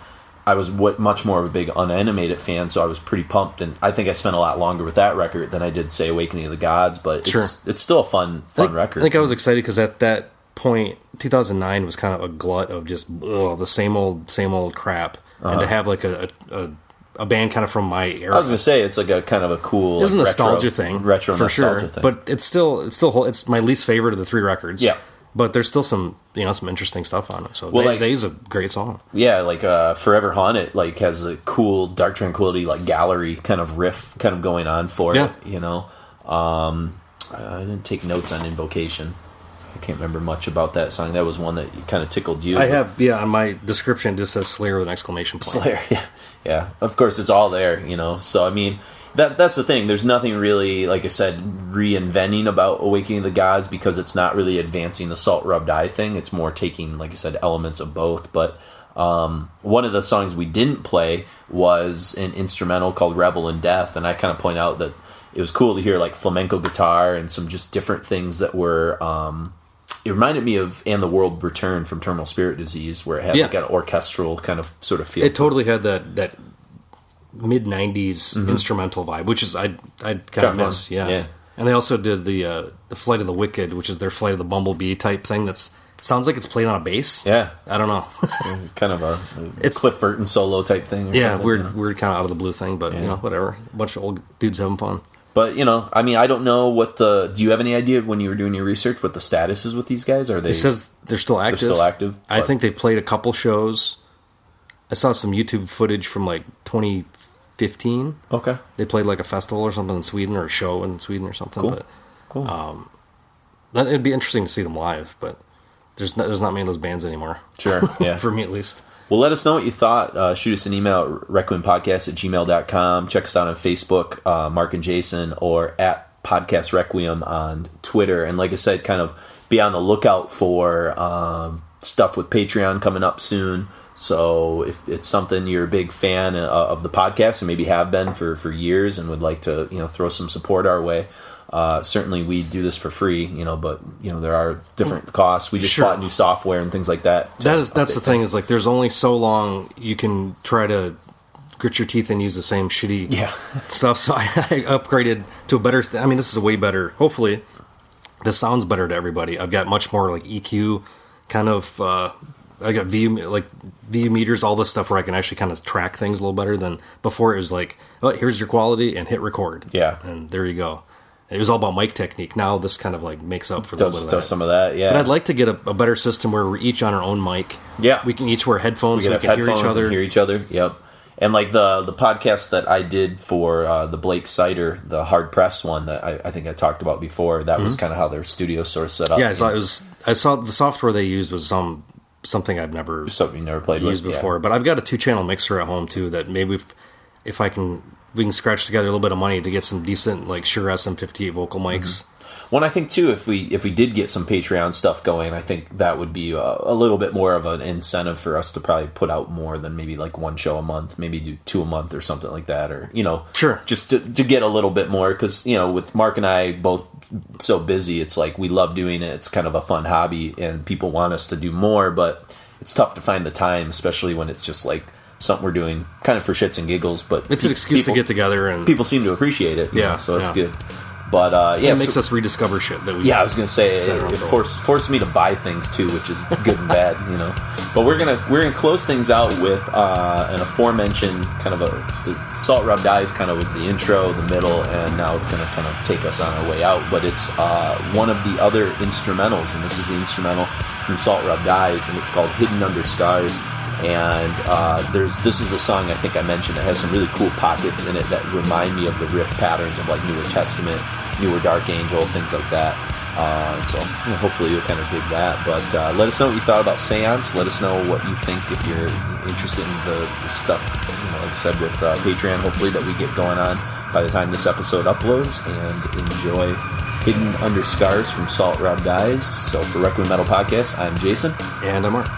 B: I was much more of a big Unanimated fan, so I was pretty pumped, and I think I spent a lot longer with that record than I did, say, Awakening of the Gods, but it's still a fun record.
A: I think I was excited because at that point, 2009 was kind of a glut of just the same old crap. And to have like a band kind of from my era.
B: I was gonna say it's like a kind of a cool.
A: It was a nostalgia thing,
B: retro
A: for
B: nostalgia
A: sure.
B: thing.
A: But it's my least favorite of the three records.
B: Yeah,
A: but there's still some interesting stuff on it. So they use a great song.
B: Yeah, like Forever Haunted like has a cool Dark Tranquility like gallery kind of riff kind of going on for it. I didn't take notes on Invocation. I can't remember much about that song. That was one that kind of tickled you.
A: I have, on my description, it just says Slayer with an exclamation point.
B: Slayer, yeah. Of course, it's all there, So, I mean, that's the thing. There's nothing really, like I said, reinventing about Awakening of the Gods because it's not really advancing the Salt Rubbed Eye thing. It's more taking, like I said, elements of both. But one of the songs we didn't play was an instrumental called Revel in Death, and I kind of point out that it was cool to hear, like, flamenco guitar and some just different things that were... it reminded me of And the World Returned from Terminal Spirit Disease, where it had like an orchestral kind of sort of feel.
A: It totally had that mid-90s instrumental vibe, which is I'd kind of miss. Yeah. And they also did the Flight of the Wicked, which is their Flight of the Bumblebee type thing. Sounds like it's played on a bass.
B: Yeah.
A: I don't know.
B: Kind of it's Cliff Burton solo type thing.
A: Or weird kind of out of the blue thing, but whatever. A bunch of old dudes having fun.
B: But, I mean, I don't know do you have any idea when you were doing your research what the status is with these guys? It
A: says they're still active.
B: They're still active.
A: I think they've played a couple shows. I saw some YouTube footage from like 2015.
B: Okay.
A: They played like a festival or something in Sweden, or a show in Sweden or something.
B: Cool.
A: It'd be interesting to see them live, but there's not many of those bands anymore.
B: Sure, yeah.
A: For me at least.
B: Well, let us know what you thought. Shoot us an email at requiempodcast@gmail.com. Check us out on Facebook, Mark and Jason, or at Podcast Requiem on Twitter. And like I said, kind of be on the lookout for stuff with Patreon coming up soon. So if it's something you're a big fan of the podcast and maybe have been for years and would like to throw some support our way, certainly we do this for free, but there are different costs. We just bought new software and things like that.
A: That's the thing is, like, there's only so long you can try to grit your teeth and use the same shitty stuff. So I upgraded to a better. I mean, this is a way better. Hopefully, this sounds better to everybody. I've got much more like EQ kind of. I got VU meters, all this stuff where I can actually kind of track things a little better than before. It was like, oh, here's your quality and hit record. Yeah, and there you go. It was all about mic technique. Now this kind of like makes up for a little bit of that.
B: Does some of that, yeah.
A: But I'd like to get a better system where we're each on our own mic.
B: Yeah,
A: we can each wear headphones so we can hear each other.
B: And hear each other. Yep. And like the podcast that I did for the Blake Cider, the hard press one that I think I talked about before, that was kind of how their studio sort of set up.
A: Yeah, I saw the software they used was something I've never
B: played
A: used before. Yeah. But I've got a 2-channel mixer at home too that maybe if we can scratch together a little bit of money to get some decent like Shure SM58 vocal mics.
B: Well, I think too, if we did get some Patreon stuff going, I think that would be a little bit more of an incentive for us to probably put out more than maybe like one show a month, maybe do 2 a month or something like that, or just to get a little bit more, because with Mark and I both so busy, it's like we love doing it. It's kind of a fun hobby, and people want us to do more, but it's tough to find the time, especially when it's just like something we're doing kind of for shits and giggles. But
A: it's an excuse to get together, and
B: people seem to appreciate it. So it's good. But
A: it makes us rediscover shit that we.
B: Yeah, I was gonna say it forced me to buy things too, which is good and bad, But we're gonna close things out with an aforementioned kind of the Salt Rub Dies kind of was the intro, the middle, and now it's gonna kind of take us on our way out. But it's one of the other instrumentals, and this is the instrumental from Salt Rub Dies, and it's called Hidden Under Scars. And this is the song I think I mentioned that has some really cool pockets in it that remind me of the riff patterns of like Newer Testament, Newer Dark Angel, things like that. And so hopefully you'll kind of dig that. But let us know what you thought about Seance. Let us know what you think if you're interested in the stuff, like I said, with Patreon, hopefully that we get going on by the time this episode uploads. And enjoy Hidden Under Scars from Salt Rub Dies. So for Requiem Metal Podcast, I'm Jason.
A: And I'm Mark.